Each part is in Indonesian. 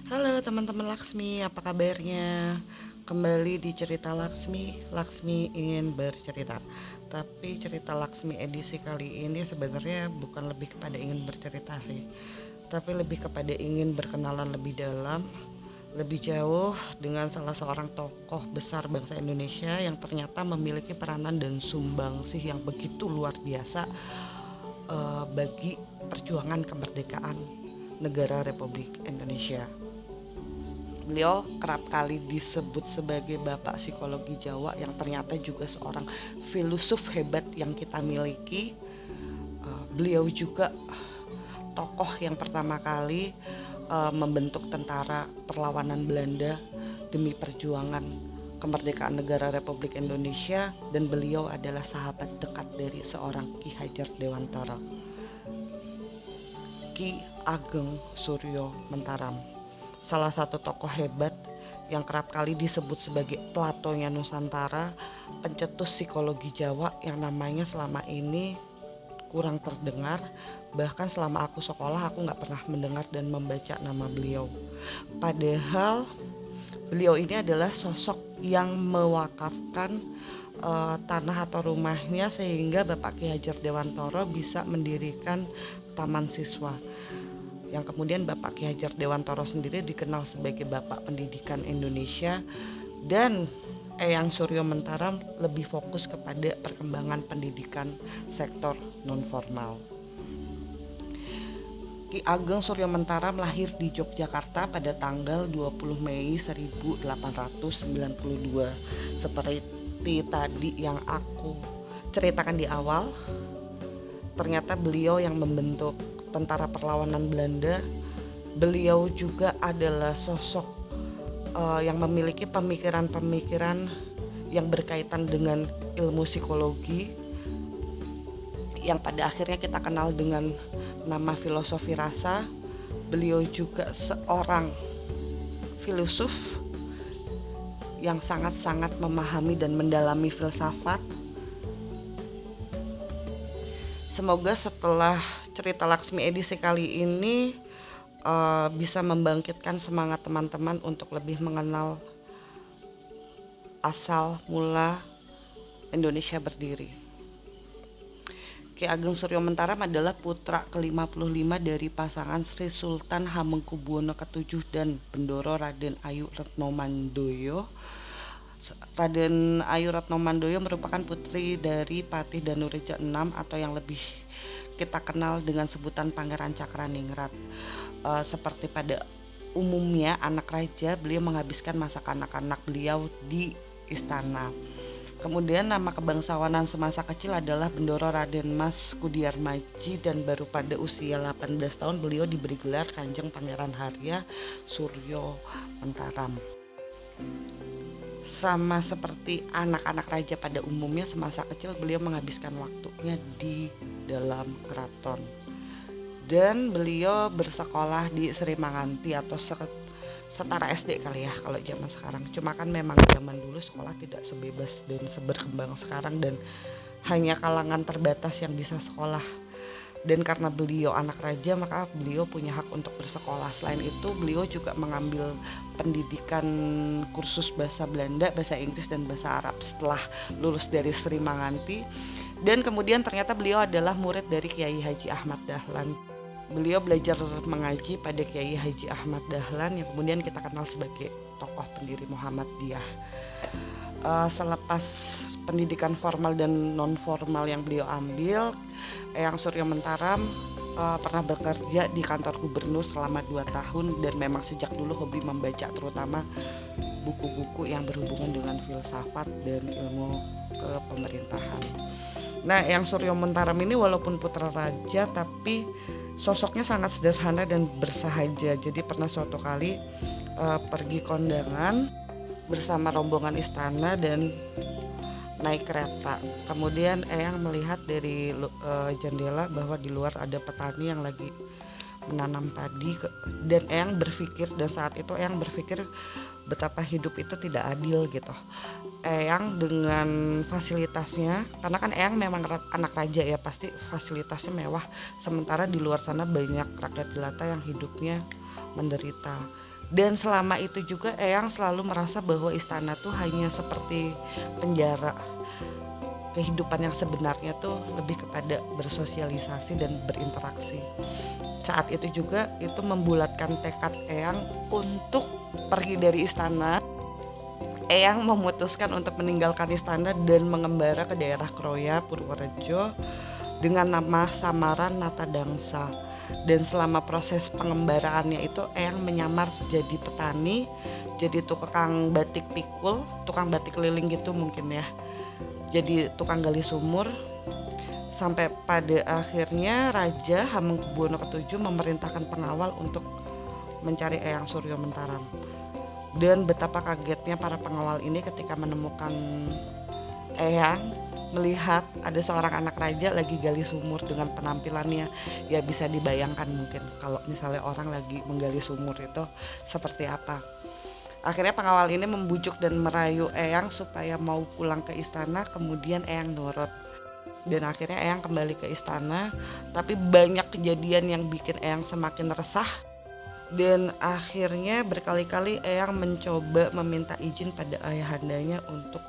Halo teman-teman Laksmi, apa kabarnya? Kembali di cerita Laksmi, Laksmi ingin bercerita. Tapi cerita Laksmi edisi kali ini sebenarnya bukan lebih kepada ingin bercerita sih, tapi lebih kepada ingin berkenalan lebih dalam, lebih jauh dengan salah seorang tokoh besar bangsa Indonesia yang ternyata memiliki peranan dan sumbangsih yang begitu luar biasa bagi perjuangan kemerdekaan negara Republik Indonesia. Beliau kerap kali disebut sebagai bapak psikologi Jawa yang ternyata juga seorang filosof hebat yang kita miliki. Beliau juga tokoh yang pertama kali membentuk tentara perlawanan Belanda demi perjuangan kemerdekaan negara Republik Indonesia, dan beliau adalah sahabat dekat dari seorang Ki Hajar Dewantara, Ki Ageng Suryo Mentaram, salah satu tokoh hebat yang kerap kali disebut sebagai Platonya Nusantara, pencetus psikologi Jawa yang namanya selama ini kurang terdengar. Bahkan selama aku sekolah aku nggak pernah mendengar dan membaca nama beliau. Padahal beliau ini adalah sosok yang mewakafkan tanah atau rumahnya sehingga Bapak Ki Hajar Dewantara bisa mendirikan taman siswa, yang kemudian Bapak Ki Hajar Dewantara sendiri dikenal sebagai Bapak Pendidikan Indonesia, dan Eyang Suryo Mentaram lebih fokus kepada perkembangan pendidikan sektor non-formal. Ki Ageng Suryo Mentaram lahir di Yogyakarta pada tanggal 20 Mei 1892. Seperti tadi yang aku ceritakan di awal, ternyata beliau yang membentuk tentara perlawanan Belanda. Beliau juga adalah sosok yang memiliki pemikiran-pemikiran yang berkaitan dengan ilmu psikologi, yang pada akhirnya kita kenal dengan nama filosofi rasa. Beliau juga seorang filosof yang sangat-sangat memahami dan mendalami filsafat. Semoga setelah cerita Laksmi edisi kali ini bisa membangkitkan semangat teman-teman untuk lebih mengenal asal mula Indonesia berdiri. Ki Ageng Suryo Mentaram adalah putra ke-55 dari pasangan Sri Sultan Hamengkubuwono ke-7 dan Bendoro Raden Ayu Retno Mandoyo. Raden Ayu Retno Mandoyo merupakan putri dari Patih Danureja VI atau yang lebih kita kenal dengan sebutan Pangeran Cakraningrat. Seperti pada umumnya anak raja, beliau menghabiskan masa kanak-kanak beliau di istana. Kemudian nama kebangsawanan semasa kecil adalah Bendoro Raden Mas Kudiarmaji, dan baru pada usia 18 tahun beliau diberi gelar Kanjeng Pangeran Harya Suryo Mentaram. Sama seperti anak-anak raja pada umumnya, semasa kecil beliau menghabiskan waktunya di dalam keraton. Dan beliau bersekolah di Sri Manganti atau setara SD kali ya kalau zaman sekarang. Cuma kan memang zaman dulu sekolah tidak sebebas dan seberkembang sekarang, dan hanya kalangan terbatas yang bisa sekolah. Dan karena beliau anak raja, maka beliau punya hak untuk bersekolah. Selain itu beliau juga mengambil pendidikan kursus bahasa Belanda, bahasa Inggris, dan bahasa Arab setelah lulus dari Sri Manganti. Dan kemudian ternyata beliau adalah murid dari Kiai Haji Ahmad Dahlan. Beliau belajar mengaji pada Kiai Haji Ahmad Dahlan yang kemudian kita kenal sebagai tokoh pendiri Muhammadiyah. Selepas pendidikan formal dan non formal yang beliau ambil, Eyang Suryo Mentaram pernah bekerja di kantor gubernur selama 2 tahun, dan memang sejak dulu hobi membaca, terutama buku-buku yang berhubungan dengan filsafat dan ilmu kepemerintahan. Nah, Eyang Suryo Mentaram ini walaupun putra raja tapi sosoknya sangat sederhana dan bersahaja. Jadi pernah suatu kali pergi kondangan bersama rombongan istana dan naik kereta. Kemudian Eyang melihat dari jendela bahwa di luar ada petani yang lagi menanam padi, dan Eyang berpikir, dan saat itu Eyang berpikir betapa hidup itu tidak adil gitu. Eyang dengan fasilitasnya, karena kan Eyang memang anak raja ya, pasti fasilitasnya mewah, sementara di luar sana banyak rakyat jelata yang hidupnya menderita. Dan selama itu juga Eyang selalu merasa bahwa istana tuh hanya seperti penjara. Kehidupan yang sebenarnya tuh lebih kepada bersosialisasi dan berinteraksi. Saat itu juga itu membulatkan tekad Eyang untuk pergi dari istana. Eyang memutuskan untuk meninggalkan istana dan mengembara ke daerah Kroya, Purworejo dengan nama samaran Natadangsa. Dan selama proses pengembaraannya itu Eyang menyamar jadi petani, jadi tukang batik pikul, tukang batik keliling gitu mungkin ya. Jadi tukang gali sumur sampai pada akhirnya Raja Hamengkubuwono ke-7 memerintahkan pengawal untuk mencari Eyang Suryo Mentaram. Dan betapa kagetnya para pengawal ini ketika menemukan Eyang, melihat ada seorang anak raja lagi gali sumur dengan penampilannya ya bisa dibayangkan mungkin kalau misalnya orang lagi menggali sumur itu seperti apa. Akhirnya pengawal ini membujuk dan merayu Eyang supaya mau pulang ke istana, kemudian Eyang nurut. Dan akhirnya Eyang kembali ke istana, tapi banyak kejadian yang bikin Eyang semakin resah. Dan akhirnya berkali-kali Eyang mencoba meminta izin pada ayahandanya untuk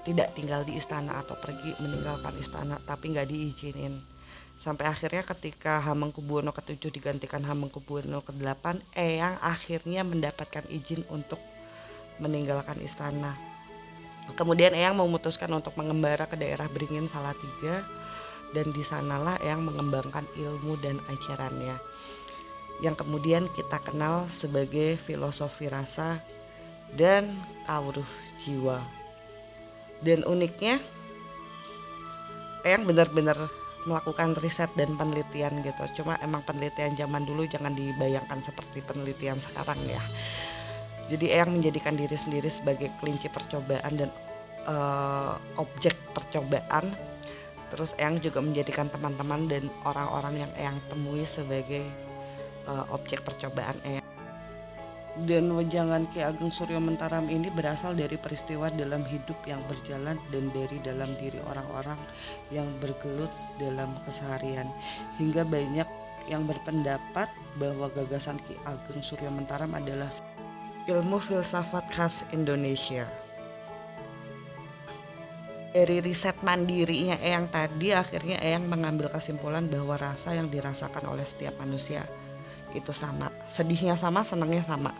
tidak tinggal di istana atau pergi meninggalkan istana, tapi nggak diizinin. Sampai akhirnya ketika Hamengkubuwono ke-7 digantikan Hamengkubuwono ke-8, Eyang akhirnya mendapatkan izin untuk meninggalkan istana. Kemudian Eyang memutuskan untuk mengembara ke daerah Beringin Salatiga, dan di sanalah Eyang mengembangkan ilmu dan ajarannya yang kemudian kita kenal sebagai filosofi rasa dan kawruh jiwa. Dan uniknya Eyang benar-benar melakukan riset dan penelitian gitu. Cuma emang penelitian zaman dulu jangan dibayangkan seperti penelitian sekarang ya. Jadi Eyang menjadikan diri sendiri sebagai kelinci percobaan dan objek percobaan. Terus Eyang juga menjadikan teman-teman dan orang-orang yang Eyang temui sebagai objek percobaan Eyang. Dan wejangan Ki Ageng Suryo Mentaram ini berasal dari peristiwa dalam hidup yang berjalan dan dari dalam diri orang-orang yang bergelut dalam keseharian. Hingga banyak yang berpendapat bahwa gagasan Ki Ageng Suryo Mentaram adalah ilmu filsafat khas Indonesia. Dari riset mandirinya Eyang tadi, akhirnya Eyang mengambil kesimpulan bahwa rasa yang dirasakan oleh setiap manusia itu sama, sedihnya sama, senangnya sama.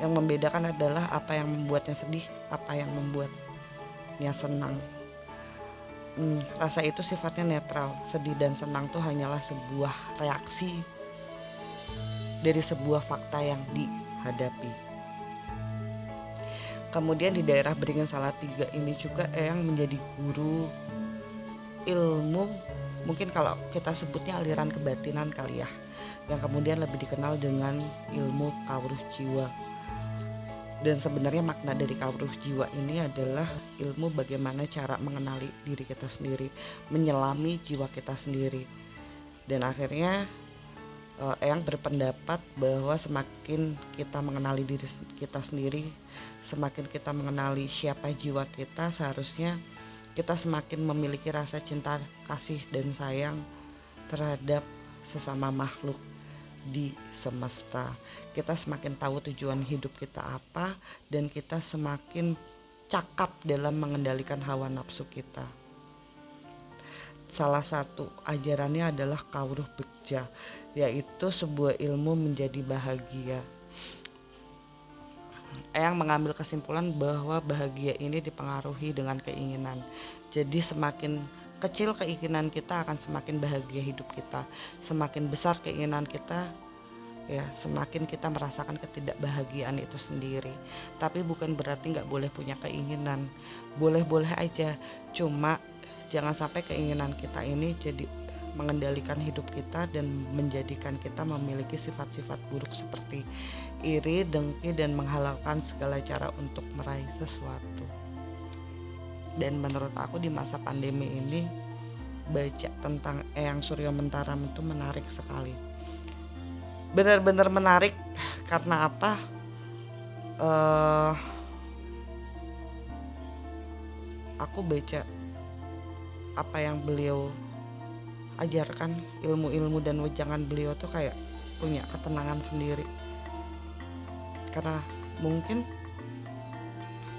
Yang membedakan adalah apa yang membuatnya sedih, apa yang membuatnya senang. Rasa itu sifatnya netral. Sedih dan senang itu hanyalah sebuah reaksi dari sebuah fakta yang dihadapi. Kemudian di daerah Beringin Salatiga ini juga Eyang menjadi guru ilmu, mungkin kalau kita sebutnya aliran kebatinan kali ya, yang kemudian lebih dikenal dengan ilmu kawruh jiwa. Dan sebenarnya makna dari kawruh jiwa ini adalah ilmu bagaimana cara mengenali diri kita sendiri, menyelami jiwa kita sendiri. Dan akhirnya Eyang berpendapat bahwa semakin kita mengenali diri kita sendiri, semakin kita mengenali siapa jiwa kita, seharusnya kita semakin memiliki rasa cinta, kasih, dan sayang terhadap sesama makhluk di semesta. Kita semakin tahu tujuan hidup kita apa, dan kita semakin cakap dalam mengendalikan hawa nafsu kita. Salah satu ajarannya adalah kawruh begja, yaitu sebuah ilmu menjadi bahagia. Eyang mengambil kesimpulan bahwa bahagia ini dipengaruhi dengan keinginan. Jadi semakin kecil keinginan kita akan semakin bahagia hidup kita. Semakin besar keinginan kita, ya semakin kita merasakan ketidakbahagiaan itu sendiri. Tapi bukan berarti nggak boleh punya keinginan. Boleh-boleh aja. Cuma jangan sampai keinginan kita ini jadi mengendalikan hidup kita dan menjadikan kita memiliki sifat-sifat buruk seperti iri, dengki, dan menghalalkan segala cara untuk meraih sesuatu. Dan menurut aku di masa pandemi ini, baca tentang Eyang Suryo Mentaram itu menarik sekali. Benar-benar menarik karena apa? Aku baca apa yang beliau ajarkan, ilmu-ilmu dan wejangan beliau tuh kayak punya ketenangan sendiri. Karena mungkin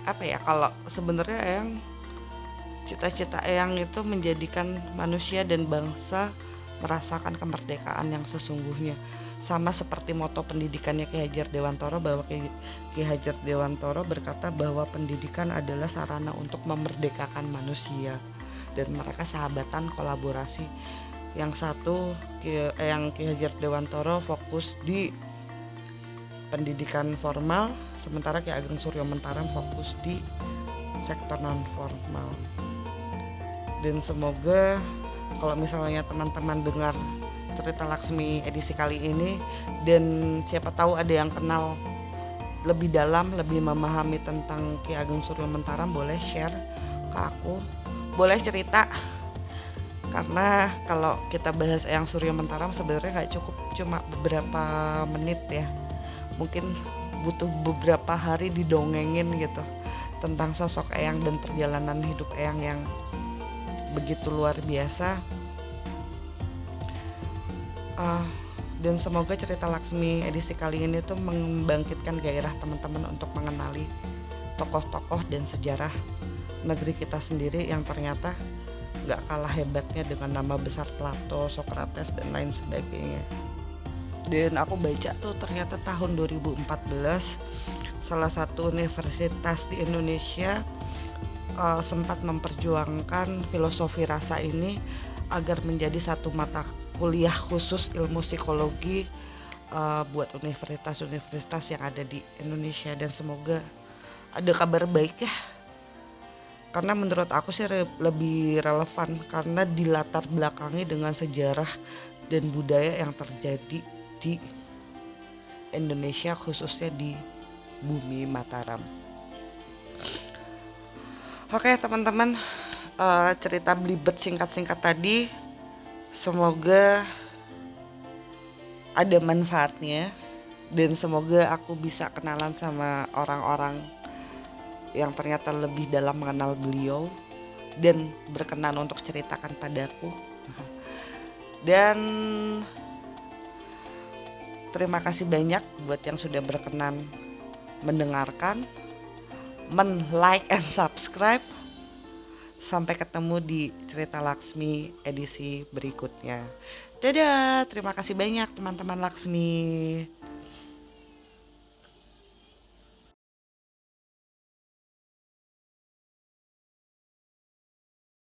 apa ya, kalau sebenarnya Eyang, cita-cita Eyang itu menjadikan manusia dan bangsa merasakan kemerdekaan yang sesungguhnya. Sama seperti moto pendidikannya Ki Hajar Dewantoro, bahwa Ki Hajar Dewantoro berkata bahwa pendidikan adalah sarana untuk memerdekakan manusia, dan mereka sahabatan, kolaborasi. Yang satu yang Ki Hajar Dewantoro fokus di pendidikan formal, sementara Ki Ageng Suryo Mentaram fokus di sektor non formal. Dan semoga kalau misalnya teman-teman dengar cerita Laksmi edisi kali ini, dan siapa tahu ada yang kenal lebih dalam, lebih memahami tentang Ki Ageng Suryo Mentaram, boleh share ke aku, boleh cerita. Karena kalau kita bahas Eyang Suryo Mentaram sebenarnya nggak cukup cuma beberapa menit ya, mungkin butuh beberapa hari didongengin gitu tentang sosok Eyang dan perjalanan hidup Eyang yang begitu luar biasa. Dan semoga cerita Laksmi edisi kali ini tuh membangkitkan gairah teman-teman untuk mengenali tokoh-tokoh dan sejarah negeri kita sendiri yang ternyata gak kalah hebatnya dengan nama besar Plato, Socrates, dan lain sebagainya. Dan aku baca tuh ternyata tahun 2014 salah satu universitas di Indonesia sempat memperjuangkan filosofi rasa ini agar menjadi satu mata kuliah khusus ilmu psikologi buat universitas-universitas yang ada di Indonesia. Dan semoga ada kabar baik ya, karena menurut aku sih lebih relevan karena dilatar belakangi dengan sejarah dan budaya yang terjadi di Indonesia, khususnya di bumi Mataram. Oke teman-teman, cerita belibet singkat-singkat tadi semoga ada manfaatnya, dan semoga aku bisa kenalan sama orang-orang yang ternyata lebih dalam mengenal beliau dan berkenan untuk ceritakan padaku. Dan terima kasih banyak buat yang sudah berkenan mendengarkan, like and subscribe. Sampai ketemu di cerita Laksmi edisi berikutnya. Dadah, terima kasih banyak teman-teman Laksmi.